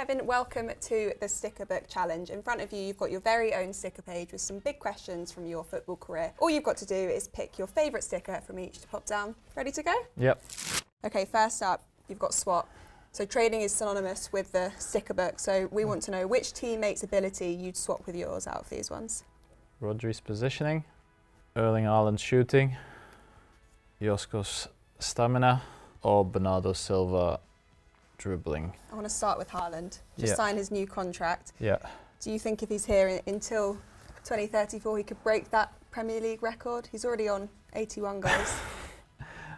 Kevin, welcome to the Sticker Book Challenge. In front of you, you've got your very own sticker page with some big questions from your football career. All you've got to do is pick your favourite sticker from each to pop down. Ready to go? Yep. Okay, first up, you've got swap. So trading is synonymous with the sticker book, so we want to know which teammate's ability you'd swap with yours out of these ones. Rodri's positioning, Erling Haaland's shooting, Josko's stamina, or Bernardo Silva dribbling. I want to start with Haaland. Just Yeah. signed his new contract. Yeah. Do you think if he's here until 2034, he could break that Premier League record? He's already on 81 goals.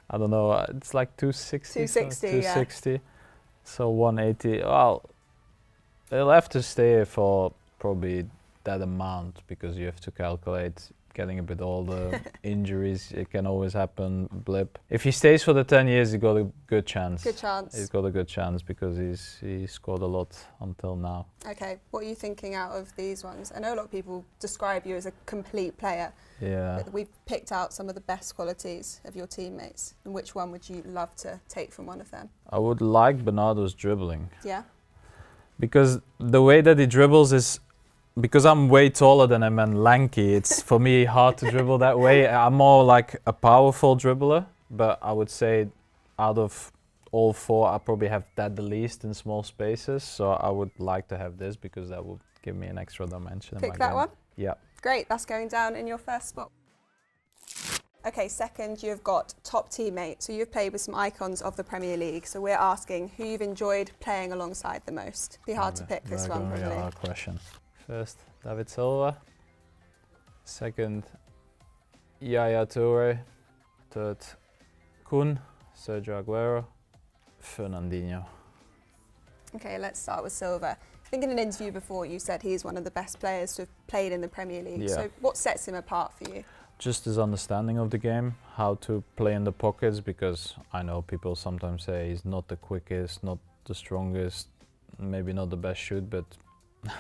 I don't know, it's like 260. 260, so yeah. 260. So 180. Well, they'll have to stay for probably that amount because you have to calculate getting a bit older, injuries, it can always happen, blip. If he stays for the 10 years, he's got a good chance. Good chance. He's got a good chance because he scored a lot until now. Okay, what are you thinking out of these ones? I know a lot of people describe you as a complete player. Yeah. But we've picked out some of the best qualities of your teammates. And which one would you love to take from one of them? I would like Bernardo's dribbling. Yeah? Because the way that he dribbles is, because I'm way taller than him and lanky, it's for me hard to dribble that way. I'm more like a powerful dribbler, but I would say out of all four, I probably have that the least in small spaces. So I would like to have this because that would give me an extra dimension in my Pick that game. one? Yeah. Great, that's going down in your first spot. Okay, second, you've got top teammate. So you've played with some icons of the Premier League. So we're asking who you've enjoyed playing alongside the most. Be hard to pick this one, Very probably. hard question. First, David Silva. Second, Yaya Toure. Third, Kun, Sergio Aguero, Fernandinho. Okay, let's start with Silva. I think in an interview before you said he's one of the best players to have played in the Premier League. Yeah. So what sets him apart for you? Just his understanding of the game, how to play in the pockets, because I know people sometimes say he's not the quickest, not the strongest, maybe not the best shoot, but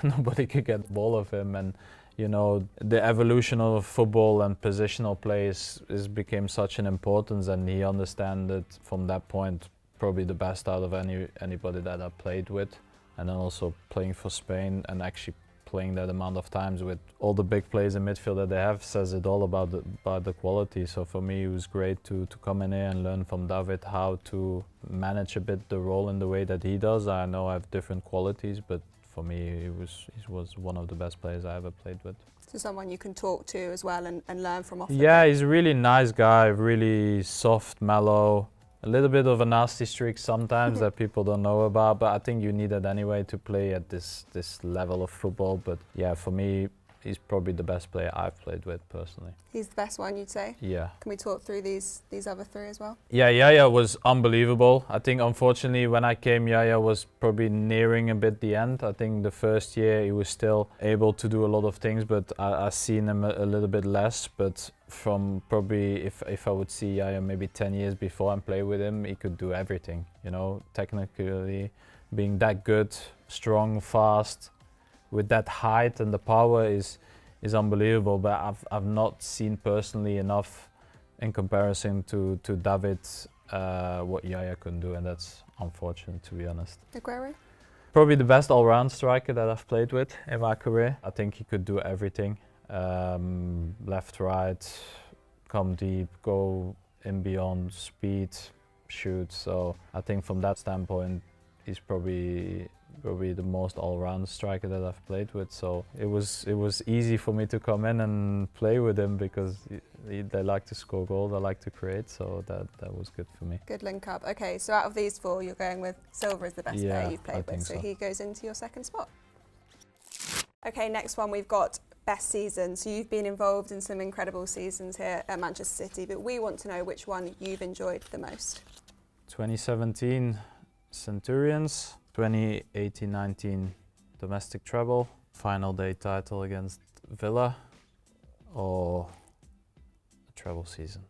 nobody could get the ball of him. And you know, the evolution of football and positional play is became such an importance, and he understands it from that point, probably the best out of anybody that I played with. And then also playing for Spain and actually playing that amount of times with all the big players in midfield that they have says it all about the quality. So for me, it was great to come in here and learn from David how to manage a bit the role in the way that he does. I know I have different qualities, but for me, he was one of the best players I ever played with. So someone you can talk to as well and learn from off the Yeah, pitch. he's a really nice guy, really soft, mellow. A little bit of a nasty streak sometimes that people don't know about, but I think you need it anyway to play at this level of football. But yeah, for me, he's probably the best player I've played with personally. He's the best one, you'd say? Yeah. Can we talk through these other three as well? Yeah, Yaya was unbelievable. I think unfortunately when I came, Yaya was probably nearing a bit the end. I think the first year he was still able to do a lot of things, but I've seen him a little bit less. But from probably if I would see Yaya maybe 10 years before and play with him, he could do everything, you know, technically being that good, strong, fast, with that height and the power is unbelievable. But I've not seen personally enough in comparison to David what Yaya can do, and that's unfortunate, to be honest. Aguero? Probably the best all-round striker that I've played with in my career. I think he could do everything. Left, right, come deep, go in beyond, speed, shoot. So I think from that standpoint, he's probably the most all-round striker that I've played with. So it was easy for me to come in and play with him because they like to score goals, they like to create. So that was good for me. Good link up. Okay, so out of these four, you're going with Silva as the best player you've played I with. think So so. he goes into your second spot. Okay, next one we've got best season. So you've been involved in some incredible seasons here at Manchester City, but we want to know which one you've enjoyed the most. 2017 Centurions, 2018-19 domestic treble, final day title against Villa, or a treble season.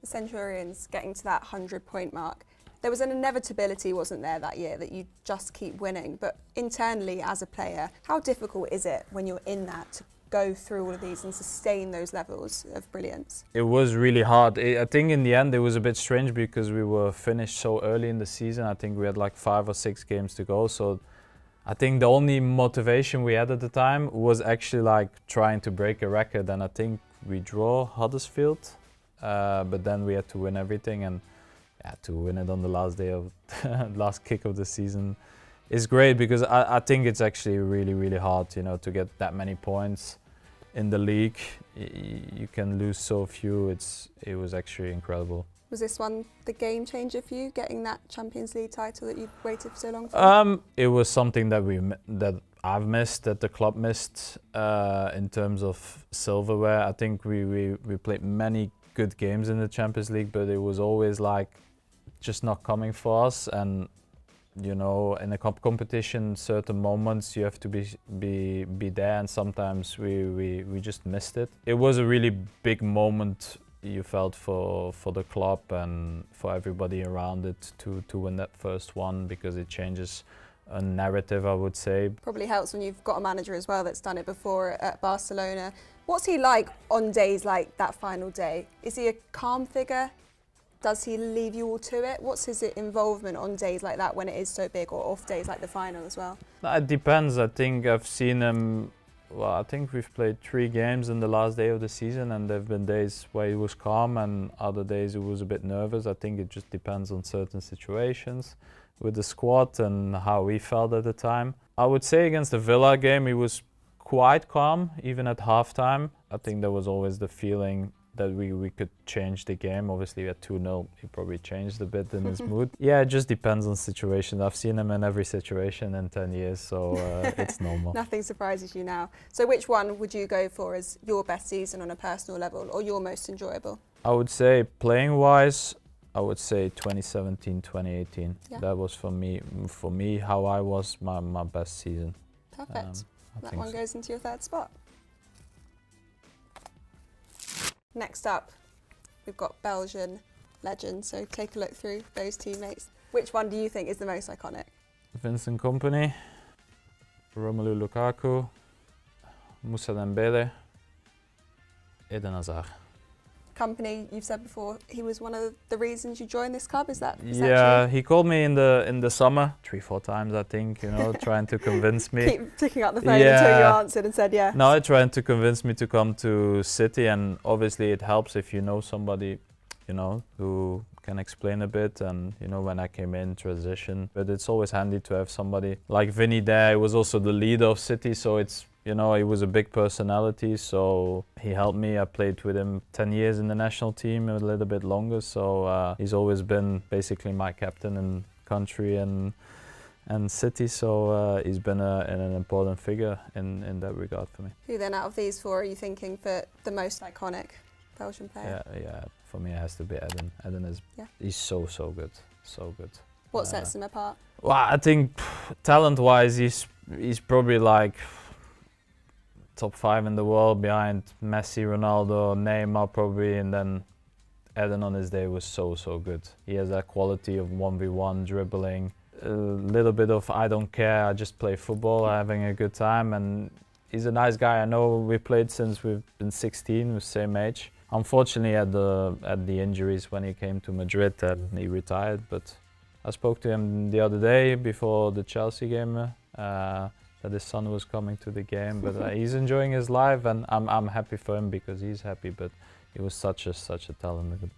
The Centurions getting to that 100-point mark. There was an inevitability, wasn't there, that year, that you just keep winning. But internally, as a player, how difficult is it when you're in that to go through all of these and sustain those levels of brilliance? It was really hard. I think in the end it was a bit strange because we were finished so early in the season. I think we had like 5 or 6 games to go. So I think the only motivation we had at the time was actually like trying to break a record, and I think we draw Huddersfield, but then we had to win everything, and yeah, to win it on the last day of last kick of the season is great, because I think it's actually really, really hard, you know, to get that many points in the league. You can lose so few. It was actually incredible. Was this one the game changer for you, getting that Champions League title that you've waited for so long for? It was something that I've missed, that the club missed in terms of silverware. I think we played many good games in the Champions League, but it was always like just not coming for us. And you know, in a competition, certain moments you have to be there, and sometimes we just missed it. It was a really big moment, you felt, for the club and for everybody around it to win that first one, because it changes a narrative, I would say. Probably helps when you've got a manager as well that's done it before at Barcelona. What's he like on days like that final day? Is he a calm figure? Does he leave you all to it? What's his involvement on days like that when it is so big, or off days like the final as well? It depends. I think I've seen him. Well, I think we've played 3 games in the last day of the season, and there have been days where he was calm and other days he was a bit nervous. I think it just depends on certain situations with the squad and how we felt at the time. I would say against the Villa game he was quite calm, even at halftime. I think there was always the feeling that we could change the game. Obviously at 2-0 he probably changed a bit in his mood. Yeah, it just depends on situations. I've seen him in every situation in 10 years, so it's normal. Nothing surprises you now. So which one would you go for as your best season on a personal level, or your most enjoyable? I would say playing wise, I would say 2017, 2018. Yeah. That was for me how I was my best season. Perfect. I That think one so. goes into your third spot. Next up, we've got Belgian legends, so take a look through those teammates. Which one do you think is the most iconic? Vincent Kompany, Romelu Lukaku, Moussa Dembele, Eden Hazard. Kompany, you've said before, he was one of the reasons you joined this club, is that Yeah, true? he called me in the summer 3-4 times, I think, you know, trying to convince me. Keep picking up the phone until you answered and said yes. No, trying to convince me to come to City, and obviously it helps if you know somebody, you know, who can explain a bit. And you know, when I came in, transition, but it's always handy to have somebody like Vinny there. He was also the leader of City, so it's, you know, he was a big personality, so he helped me. I played with him 10 years in the national team, a little bit longer, so he's always been basically my captain in country and City, so he's been an important figure in that regard for me. Who then out of these 4 are you thinking for the most iconic Belgian player? Yeah, for me it has to be Eden. Eden is, he's so good, so good. What sets him apart? Well, I think talent-wise, he's probably like top 5 in the world, behind Messi, Ronaldo, Neymar probably, and then Eden on his day was so good. He has that quality of 1v1 dribbling, a little bit of I don't care, I just play football, having a good time, and he's a nice guy. I know we played since we've been 16, we're same age. Unfortunately, at the injuries when he came to Madrid, and he retired. But I spoke to him the other day before the Chelsea game. That his son was coming to the game, but he's enjoying his life, and I'm happy for him because he's happy. But he was such a talented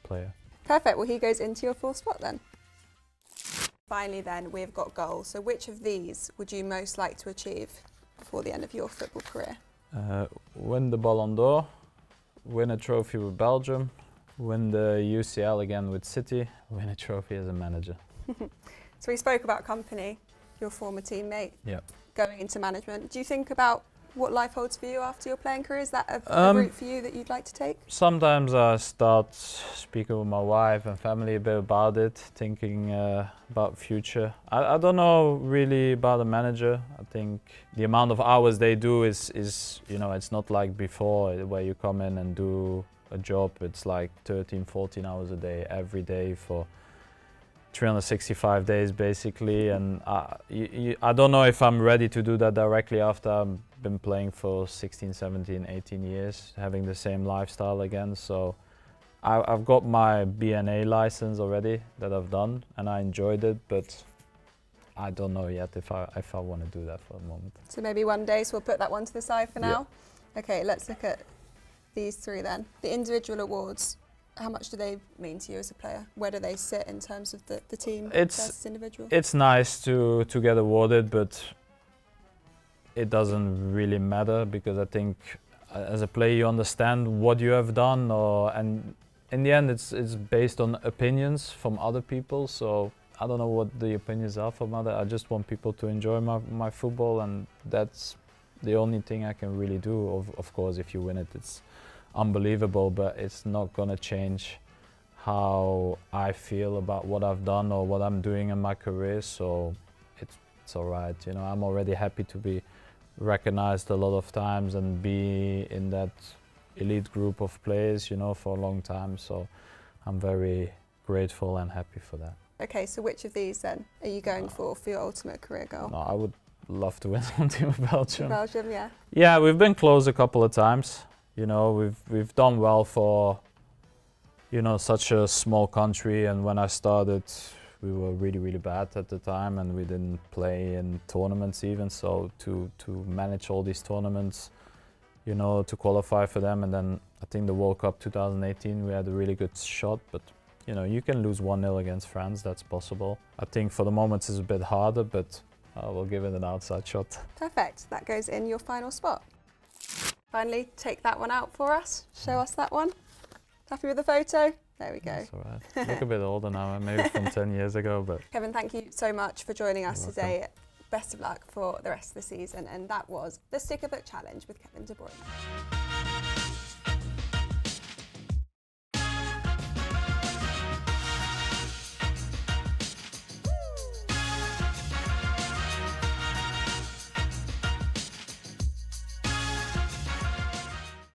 player. Perfect. Well, he goes into your 4th spot then. Finally, then we've got goals. So, which of these would you most like to achieve before the end of your football career? Win the Ballon d'Or, win a trophy with Belgium, win the UCL again with City, win a trophy as a manager. So we spoke about Kompany, your former teammate. Yeah. Going into management. Do you think about what life holds for you after your playing career? Is that a route for you that you'd like to take? Sometimes I start speaking with my wife and family a bit about it, thinking about future. I don't know really about a manager. I think the amount of hours they do is you know, it's not like before where you come in and do a job. It's like 13, 14 hours a day, every day for 365 days basically, and I don't know if I'm ready to do that directly after I've been playing for 16, 17, 18 years, having the same lifestyle again. So I've got my BNA license already that I've done, and I enjoyed it, but I don't know yet if I want to do that for the moment. So maybe one day, so we'll put that one to the side for Yeah. now. Okay, let's look at these three then. The individual awards, how much do they mean to you as a player? Where do they sit in terms of the team versus individual? It's nice to get awarded, but it doesn't really matter because I think as a player you understand what you have done, and in the end it's based on opinions from other people. So I don't know what the opinions are from other. I just want people to enjoy my football, and that's the only thing I can really do. Of course, if you win it, it's unbelievable, but it's not gonna change how I feel about what I've done or what I'm doing in my career. So it's all right. You know, I'm already happy to be recognized a lot of times and be in that elite group of players, you know, for a long time. So I'm very grateful and happy for that. Okay, so which of these then are you going for your ultimate career goal? No, I would love to win something with Belgium. Belgium, yeah. Yeah, we've been close a couple of times. You know, we've done well for, you know, such a small country. And when I started, we were really, really bad at the time, and we didn't play in tournaments even. So to manage all these tournaments, you know, to qualify for them, and then I think the World Cup 2018, we had a really good shot. But you know, you can lose 1-0 against France. That's possible. I think for the moment it's a bit harder, but we'll give it an outside shot. Perfect. That goes in your final spot. Finally, take that one out for us. Show us that one. Happy with the photo? There we go. That's all right. Look a bit older now, maybe from 10 years ago, but... Kevin, thank you so much for joining us You're today. Best of luck for the rest of the season. And that was the Sticker Book Challenge with Kevin De Bruyne.